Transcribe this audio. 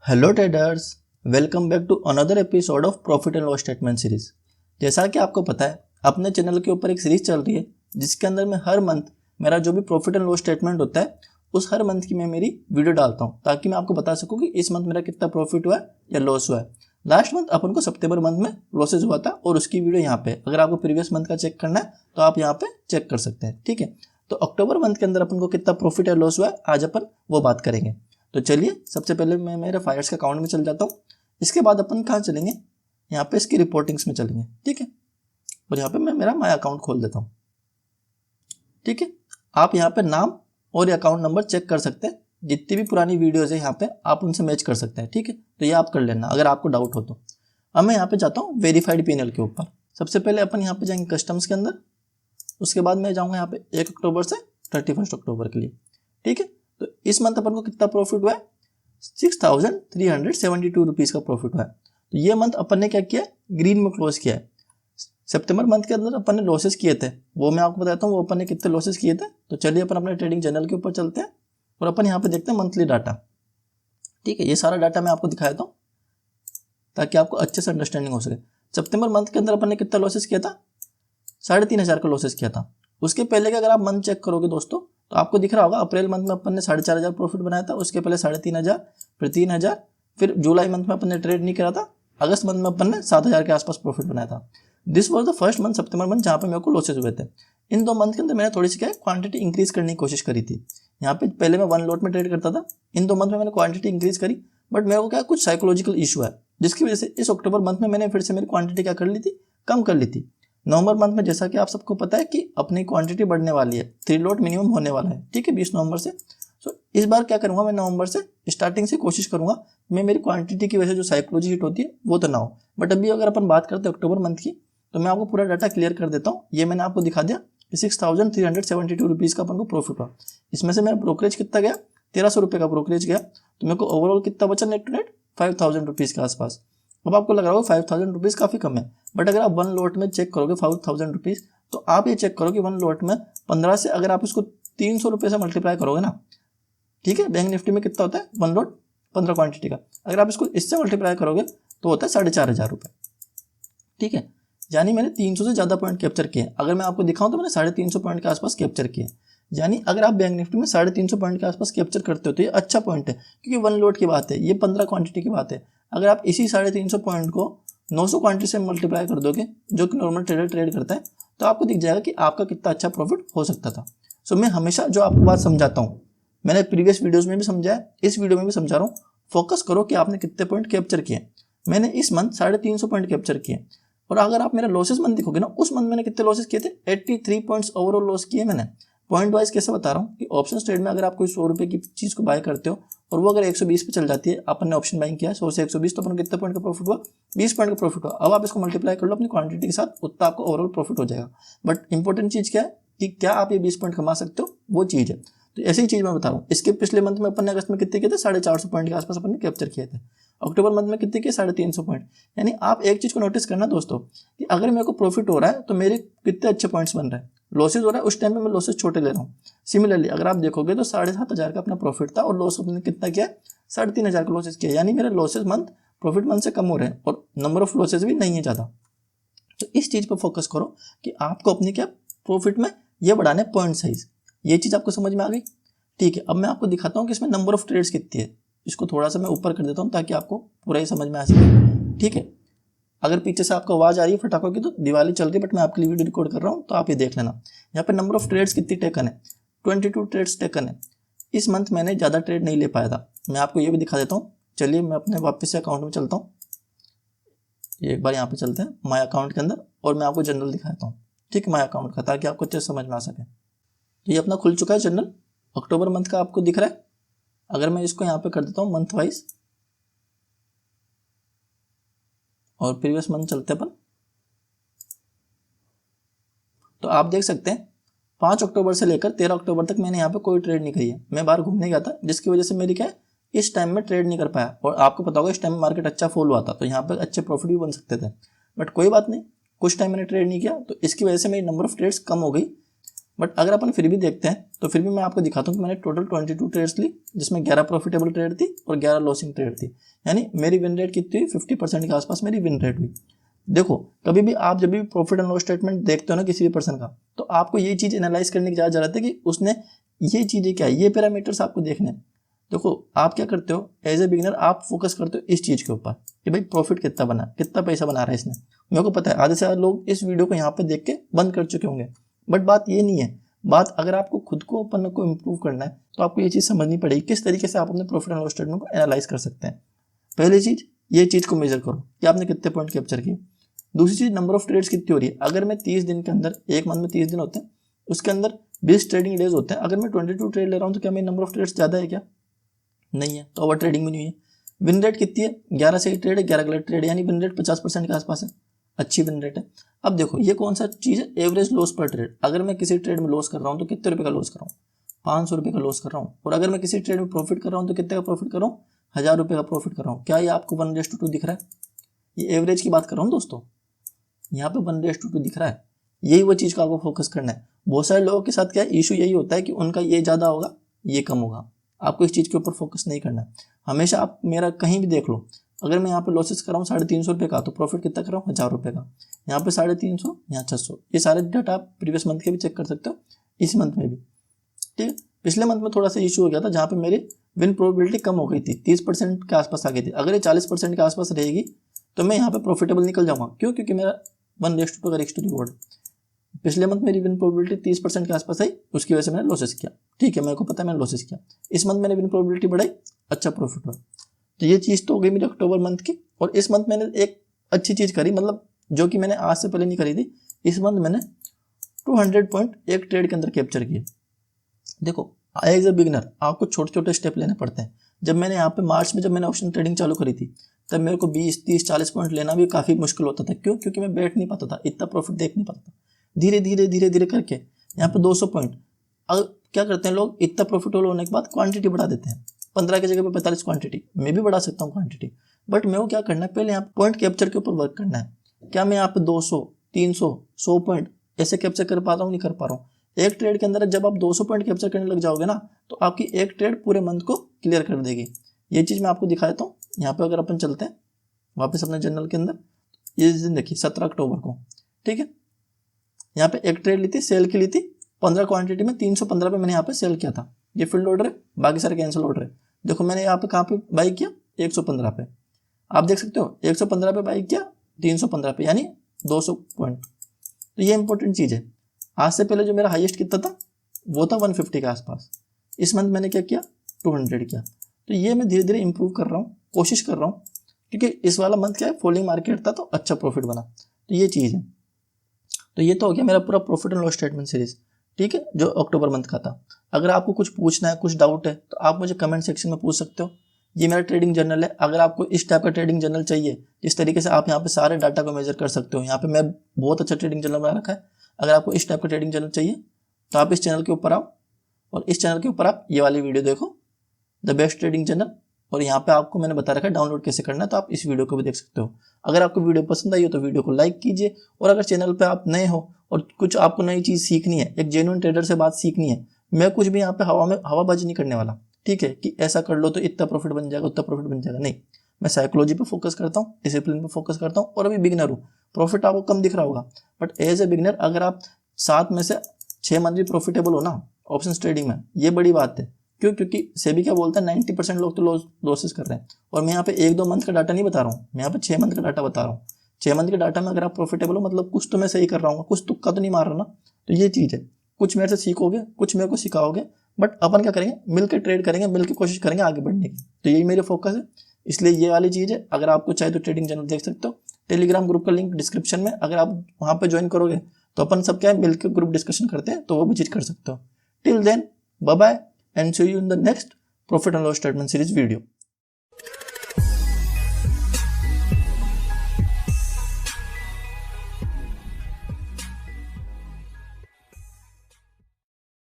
Hello traders, welcome back to another episode of profit and loss statement series. जैसा कि आपको पता है, अपने चैनल के ऊपर एक सीरीज चल रही है जिसके अंदर मैं हर मंथ मेरा जो भी प्रॉफिट एंड लॉस स्टेटमेंट होता है उस हर मंथ की मैं मेरी वीडियो डालता हूं ताकि मैं आपको बता सकूं कि इस मंथ मेरा कितना प्रॉफिट हुआ है या लॉस हुआ है। लास्ट मंथ अपन को सितंबर मंथ में लॉसेज हुआ था और उसकी वीडियो यहाँ पे, अगर आपको प्रीवियस मंथ का चेक करना है तो आप यहाँ पे चेक कर सकते हैं। ठीक है, तो अक्टूबर मंथ के अंदर अपन को कितना प्रॉफिट या लॉस हुआ है आज अपन वो बात करेंगे। तो चलिए, सबसे पहले मैं मेरे फायर्स के अकाउंट में चल जाता हूँ। इसके बाद अपन कहाँ चलेंगे, यहाँ पे इसकी रिपोर्टिंग्स में चलेंगे। ठीक है, और यहाँ पे मैं मेरा माय अकाउंट खोल देता हूँ। ठीक है, आप यहाँ पे नाम और अकाउंट नंबर चेक कर सकते हैं। जितनी भी पुरानी वीडियोज है यहाँ पे आप उनसे मैच कर सकते हैं। ठीक है, तो ये आप कर लेना अगर आपको डाउट हो तो। अब मैं यहाँ पे जाता हूँ वेरीफाइड P&L के ऊपर। सबसे पहले अपन यहाँ पे जाएंगे कस्टम्स के अंदर, उसके बाद मैं जाऊँगा यहाँ पे 1 अक्टूबर से 31 अक्टूबर के लिए। ठीक है, तो इस मंथ अपन को कितना प्रॉफिट हुआ है, 6,372 रुपीज़ का प्रॉफिट हुआ है। तो ये मंथ अपन ने क्या किया, ग्रीन में क्लोज किया है। सितंबर मंथ के अंदर अपन ने लॉसेस किए थे, वो मैं आपको बताता हूँ वो अपन ने कितने लॉसेस किए थे। तो चलिए अपन अपने ट्रेडिंग जर्नल के ऊपर चलते हैं और अपन यहाँ पे देखते हैं मंथली डाटा। ठीक है, ये सारा डाटा मैं आपको दिखाया था ताकि आपको अच्छे से अंडरस्टैंडिंग हो सके। सितंबर मंथ के अंदर अपन ने कितना लॉसेस किया था, 3,500 का लॉसेस किया था। उसके पहले का अगर आप मंथ चेक करोगे दोस्तों तो आपको दिख रहा होगा, अप्रैल मंथ में अपन ने 4,500 प्रॉफिट बनाया था, उसके पहले 3,500, फिर 3,000, फिर जुलाई मंथ में अपन ने ट्रेड नहीं करा था, अगस्त मंथ में अपन ने 7,000 के आसपास प्रॉफिट बनाया था। This was the first month, September month, जहाँ पे मेरे को लॉसेस हुए थे। इन 2 मंथ के अंदर मैंने थोड़ी सी क्या क्वांटिटी इंक्रीज करने की कोशिश करी थी। यहाँ पे पहले मैं 1 लॉट में ट्रेड करता था, इन 2 मंथ में मैंने क्वांटिटी इंक्रीज करी, बट मेरे को क्या कुछ साइकोलॉजिकल इशू है जिसकी वजह से इस अक्टूबर मंथ में मैंने फिर से मेरी क्वांटिटी क्या कर ली थी, कम कर ली थी। नवंबर मंथ में जैसा कि आप सबको पता है कि अपनी क्वांटिटी बढ़ने वाली है, 3 लॉट मिनिमम होने वाला है। ठीक है, 20 नवंबर से। सो इस बार क्या करूंगा, मैं नवंबर से स्टार्टिंग से कोशिश करूंगा मैं मेरी क्वांटिटी की वजह से जो साइकोलॉजी हिट होती है वो तो ना हो। बट अभी अगर अपन बात करते हैं अक्टूबर मंथ की, तो मैं आपको पूरा डाटा क्लियर कर देता हूँ। ये मैंने आपको दिखा दिया कि 6,372 रुपीज़ का अपन को प्रॉफिट हुआ। इसमें से मेरा ब्रोकरेज कितना गया, 1,300 रुपये का ब्रोकरेज गया। तो मेरे को ओवरऑल कितना बचा नेट टू नेट, 5,000 रुपीज़ के आसपास। अब आपको लग रहा होगा 5,000 रुपीज़ काफ़ी कम है, बट अगर आप 1 लॉट में चेक करोगे 5,000 रुपीज़, तो आप ये चेक करो कि 1 लॉट में 15 से अगर आप इसको 300 रुपये से मल्टीप्लाई करोगे ना, ठीक है, बैंक निफ्टी में कितना होता है 1 लॉट 15 क्वांटिटी का, अगर आप इसको इससे मल्टीप्लाई करोगे तो होता है 4,500 रुपये। ठीक है, यानी मैंने 300 से ज़्यादा पॉइंट कैप्चर किए। अगर मैं आपको दिखाऊं तो मैंने 350 पॉइंट के आसपास कैप्चर किए। यानी अगर आप बैंक निफ्टी में 350 पॉइंट के आसपास कैप्चर करते हो तो ये अच्छा पॉइंट है, क्योंकि 1 लॉट की बात है, ये 15 क्वांटिटी की बात है। अगर आप इसी 350 पॉइंट को 900 क्वांटिटी से मल्टीप्लाई कर दोगे, जो कि नॉर्मल ट्रेडर ट्रेड करता है, तो आपको दिख जाएगा कि आपका कितना अच्छा प्रॉफिट हो सकता था। सो मैं हमेशा जो आपको बात समझाता हूँ, मैंने प्रीवियस वीडियोज़ में भी समझाया, इस वीडियो में भी समझा रहा हूँ, फोकस करो कि आपने कितने पॉइंट कैप्चर किए। मैंने इस मंथ 350 पॉइंट कैप्चर किए, और अगर आप मेरा लॉसेस मंथ देखोगे ना, उस मंथ मैंने कितने लॉसेस किए थे, 83 पॉइंट्स ओवरऑल लॉस किए मैंने। पॉइंट वाइज कैसे बता रहा हूँ कि ऑप्शन ट्रेड में अगर आप कोई 100 रुपये की चीज़ को बाय करते हो और वो अगर 120 पे चल जाती है, अपन ने ऑप्शन बाइंग किया 100 से 120, तो अपन को कितने पॉइंट का प्रॉफिट हुआ, 20 पॉइंट का प्रॉफिट हुआ। अब आप इसको मल्टीप्लाई कर लो अपनी क्वांटिटी के साथ, उतना आपको ओवरऑल प्रॉफिट हो जाएगा। बट इंपॉर्टेंट चीज़ क्या है कि क्या आप ये 20 पॉइंट कमा सकते हो, वो चीज़ है। तो ऐसी ही चीज़ मैं बता रहा हूँ। इसके पिछले मंथ में अपन ने अगस्त में कितने किए थे, 450 पॉइंट के आसपास अपन ने कैप्चर किए थे। अक्टूबर मंथ में कितने किए, 350 पॉइंट। यानी आप एक चीज़ को नोटिस करना दोस्तों कि अगर मेरे को प्रॉफिट हो रहा है तो मेरे कितने अच्छे पॉइंट्स बन रहे हैं। लॉसेज हो रहा है उस टाइम पे मैं लॉसेज छोटे ले रहा हूँ। सिमिलरली अगर आप देखोगे तो 7,500 का अपना प्रॉफिट था और लॉस अपने कितना किया, 3,500 का लॉसेज किया। यानी मेरे लॉसेज मंथ प्रॉफिट मंथ से कम हो रहे हैं और नंबर ऑफ लॉसेज भी नहीं है ज़्यादा। तो इस चीज़ पर फोकस करो कि आपको अपनी क्या प्रॉफिट में ये बढ़ाने पॉइंट साइज। ये चीज़ आपको समझ में आ गई। ठीक है, अब मैं आपको दिखाता हूँ कि इसमें नंबर ऑफ ट्रेड्स कितनी है। इसको थोड़ा सा मैं ऊपर कर देता हूँ ताकि आपको पूरा ही समझ में आ सके। ठीक है, अगर पीछे से आपको आवाज़ आ रही है फटाकों की, तो दिवाली चल रही है, बट मैं आपके लिए वीडियो रिकॉर्ड कर रहा हूँ तो आप ये देख लेना। यहाँ पे नंबर ऑफ ट्रेड्स कितनी टेकन है, 22 ट्रेड्स टेकन है। इस मंथ मैंने ज़्यादा ट्रेड नहीं ले पाया था, मैं आपको ये भी दिखा देता हूँ। चलिए मैं अपने वापस से अकाउंट में चलता हूँ। एक बार यहाँ पे चलते हैं माय अकाउंट के अंदर और मैं आपको जनरल दिखाता हूँ। ठीक है, माय अकाउंट का, ताकि आपको अच्छे समझ में आ सके। ये अपना खुल चुका है जनरल, अक्टूबर मंथ का आपको दिख रहा है। अगर मैं इसको यहाँ पे कर देता हूँ मंथ वाइज और प्रीवियस मंथ चलते अपन, तो आप देख सकते हैं 5 अक्टूबर से लेकर 13 अक्टूबर तक मैंने यहाँ पे कोई ट्रेड नहीं करी है। मैं बाहर घूमने गया था, जिसकी वजह से मेरी क्या है इस टाइम में ट्रेड नहीं कर पाया। और आपको पता होगा इस टाइम में मार्केट अच्छा फॉल हुआ था, तो यहाँ पे अच्छे प्रॉफिट भी बन सकते थे। बट कोई बात नहीं, कुछ टाइम मैंने ट्रेड नहीं किया, तो इसकी वजह से मेरी नंबर ऑफ ट्रेड्स कम हो गई। बट अगर अपन फिर भी देखते हैं तो फिर भी मैं आपको दिखाता हूँ कि मैंने टोटल 22 ट्रेड्स ली, जिसमें 11 प्रॉफिटेबल ट्रेड थी और 11 लॉसिंग ट्रेड थी। यानी मेरी विन रेट कितनी हुई, 50% के आसपास मेरी विन रेट हुई। देखो कभी भी आप जब भी प्रॉफिट एंड लॉस स्टेटमेंट देखते हो ना किसी भी पर्सन का, तो आपको ये चीज़ एनालाइज करने की ज़्यादा जरूरत है कि उसने ये चीज़ें क्या है, ये पैरामीटर्स आपको देखने हैं। देखो आप क्या करते हो एज ए बिगिनर, आप फोकस करते हो इस चीज़ के ऊपर कि भाई प्रॉफिट कितना बना, कितना पैसा बना रहा है इसने। मेरे को पता है आधे से ज़्यादा लोग इस वीडियो को यहाँ पे देख के बंद कर चुके होंगे, बट बात ये नहीं है। बात अगर आपको खुद को अपन को इम्प्रूव करना है तो आपको ये चीज़ समझनी पड़ेगी किस तरीके से आप अपने प्रॉफिट एंड लॉस स्टेटमेंट को एनालाइज कर सकते हैं। पहली चीज़ ये चीज़ को मेजर करो कि आपने कितने पॉइंट कैप्चर किए। दूसरी चीज़ नंबर ऑफ ट्रेड्स कितनी हो रही है। अगर मैं 30 दिन के अंदर, एक मंथ में 30 दिन होते हैं, उसके अंदर 20 ट्रेडिंग डेज होते हैं, अगर मैं 22 ट्रेड ले रहा हूँ तो क्या मेरी नंबर ऑफ ट्रेड्स ज़्यादा है क्या? नहीं है, तो ओवर ट्रेडिंग भी नहीं है। विन रेट कितनी है, 11 सही ट्रेड है, 11 गलत ट्रेड है, यानी विन रेट 50% के आसपास है, अच्छी विन रेट है। अब देखो ये कौन सा चीज़ है, एवरेज लॉस पर ट्रेड। अगर मैं किसी ट्रेड में लॉस कर रहा हूँ तो कितने रुपये का लॉस कर रहा हूँ, 500 रुपये का लॉस कर रहा हूँ। और अगर मैं किसी ट्रेड में प्रॉफिट कर रहा हूँ तो कितने का प्रॉफिट कर रहा हूँ, 1000 रुपये का प्रॉफिट कर रहा हूँ। क्या ये आपको 1:2 दिख रहा है? ये एवरेज की बात कर रहा हूँ दोस्तों, यहाँ पे 1:2 दिख रहा है। यही वो चीज़ का आपको फोकस करना है। बहुत सारे लोगों के साथ क्या इशू यही होता है कि उनका ये ज़्यादा होगा, ये कम होगा। आपको इस चीज़ के ऊपर फोकस नहीं करना है। हमेशा आप मेरा कहीं भी देख लो, अगर मैं यहाँ पे लॉसेस कर रहा हूँ 350 रुपये का, तो प्रॉफिट कितना कर रहा हूँ, 1000 रुपये का। यहाँ पे 350, यहाँ 600। ये सारे डाटा आप प्रीवियस मंथ के भी चेक कर सकते हो, इस मंथ में भी। ठीक है, पिछले मंथ में थोड़ा सा इशू हो गया था जहाँ पे मेरी विन प्रोबेबिलिटी कम हो गई थी, 30% के आसपास आ गई थी। अगर ये 40% के आसपास रहेगी तो मैं यहाँ पे प्रॉफिटेबल निकल जाऊँगा। क्यों? क्योंकि मेरा 1:2 का रिस्क टू रिवॉर्ड। पिछले मंथ मेरी विन प्रोबेबिलिटी 30% के आसपास आई, उसकी वजह से मैंने लॉसेस किया। ठीक है, मेरे को पता है मैंने लॉसेस किया। इस मंथ मैंने विन प्रोबेबिलिटी बढ़ाई, अच्छा प्रॉफिट हुआ। तो ये चीज़ तो हो गई मेरी अक्टूबर मंथ की। और इस मंथ मैंने एक अच्छी चीज़ करी, मतलब जो कि मैंने आज से पहले नहीं करी थी। इस मंथ मैंने 200 पॉइंट एक ट्रेड के अंदर कैप्चर किए। देखो एज ए बिगिनर आपको छोटे छोटे स्टेप लेने पड़ते हैं। जब मैंने यहाँ पे मार्च में जब मैंने ऑप्शन ट्रेडिंग चालू करी थी, तब मेरे को 20, 30, 40 पॉइंट लेना भी काफ़ी मुश्किल होता था। क्यों? क्योंकि मैं बैठ नहीं पाता था, इतना प्रॉफिट देख नहीं पाता था। धीरे धीरे करके यहाँ पे 200 पॉइंट। अब क्या करते हैं लोग, इतना प्रॉफिटेबल होने के बाद क्वांटिटी बढ़ा देते हैं, 15 की जगह पे 45 क्वांटिटी। मैं भी बढ़ा सकता हूँ क्वांटिटी, बट मेरे को क्या करना है, पहले यहाँ पॉइंट कैप्चर के ऊपर वर्क करना है। क्या मैं यहाँ पे 200, 300, 100 पॉइंट ऐसे कैप्चर कर पा रहा हूँ, नहीं कर पा रहा हूँ। एक ट्रेड के अंदर जब आप 200 पॉइंट कैप्चर करने लग जाओगे ना, तो आपकी एक ट्रेड पूरे मंथ को क्लियर कर देगी। ये चीज़ मैं आपको दिखा देता हूँ। यहाँ पे अगर अपन चलते हैं वापस अपने जर्नल के अंदर, ये दिन देखिए 17 अक्टूबर को, ठीक है। यहाँ पे एक ट्रेड ली थी, सेल की ली थी, 15 क्वांटिटी में 315 पे मैंने यहाँ पे सेल किया था। ये फील्ड ऑर्डर है, बाकी सारे कैंसिल ऑर्डर है। देखो मैंने यहाँ पे कहाँ पे बाई किया, 115 पे। आप देख सकते हो 115 पे बाई किया, 315 पे, यानी 200 पॉइंट। तो ये इंपॉर्टेंट चीज़ है। आज से पहले जो मेरा हाईएस्ट कितना था, वो था 150 के आसपास। इस मंथ मैंने क्या किया, 200 किया। तो ये मैं धीरे धीरे इंप्रूव कर रहा हूँ, कोशिश कर रहा हूँ, क्योंकि इस वाला मंथ क्या है, फॉलिंग मार्केट था तो अच्छा प्रॉफिट बना। तो ये चीज़ है। तो ये तो हो गया मेरा पूरा profit and loss statement series, ठीक है, जो अक्टूबर मंथ का था। अगर आपको कुछ पूछना है, कुछ डाउट है, तो आप मुझे कमेंट सेक्शन में पूछ सकते हो। ये मेरा ट्रेडिंग जर्नल है। अगर आपको इस टाइप का ट्रेडिंग जर्नल चाहिए, जिस तरीके से आप यहाँ पे सारे डाटा को मेजर कर सकते हो, यहाँ पे मैं बहुत अच्छा ट्रेडिंग जर्नल बना रखा है। अगर आपको इस टाइप का ट्रेडिंग जर्नल चाहिए तो आप इस चैनल के ऊपर आओ, और इस चैनल के ऊपर आप ये वाली वीडियो देखो, द बेस्ट ट्रेडिंग जर्नल। और यहाँ पे आपको मैंने बता रखा है डाउनलोड कैसे करना है, तो आप इस वीडियो को भी देख सकते हो। अगर आपको वीडियो पसंद आई हो तो वीडियो को लाइक कीजिए। और अगर चैनल पे आप नए हो और कुछ आपको नई चीज़ सीखनी है, एक जेन्युइन ट्रेडर से बात सीखनी है, मैं कुछ भी यहाँ पे हवाबाजी नहीं करने वाला, ठीक है, कि ऐसा कर लो तो इतना प्रॉफिट बन जाएगा, उतना प्रॉफिट बन जाएगा, नहीं। मैं साइकोलॉजी पे फोकस करता हूँ, डिसिप्लिन पे फोकस करता हूँ। और अभी बिगिनर हूँ, प्रॉफिट आपको कम दिख रहा होगा, बट एज ए बिगिनर अगर आप 7 में से 6 मंथ भी प्रॉफिटेबल हो ना ऑप्शन ट्रेडिंग में, ये बड़ी बात है। क्यों? क्योंकि सेबी क्या बोलता है, 90% लोग तो लॉसेस कर रहे हैं। और मैं यहाँ पे 1-2 मंथ का डाटा नहीं बता रहा हूँ, मैं यहाँ पे 6 मंथ का डाटा बता रहा हूँ। 6 मंथ के डाटा में अगर आप प्रॉफिटेबल हो, मतलब कुछ तो मैं सही कर रहा हूँ, कुछ तुक्का तो नहीं मार रहा ना। तो ये चीज़ है, कुछ मेरे से सीखोगे, कुछ मेरे को सिखाओगे, बट अपन क्या करेंगे, मिलकर ट्रेड करेंगे, मिलकर कोशिश करेंगे आगे बढ़ने की। तो यही मेरे फोकस है, इसलिए ये वाली चीज़ है। अगर आपको चाहे तो ट्रेडिंग चैनल देख सकते हो। टेलीग्राम ग्रुप का लिंक डिस्क्रिप्शन में, अगर आप वहाँ पर ज्वाइन करोगे तो अपन सब क्या है, मिलकर ग्रुप डिस्कशन करते हैं, तो वो भी चीज़ कर सकते हो। Till then, bye bye, and see you in the next profit and loss statement series video.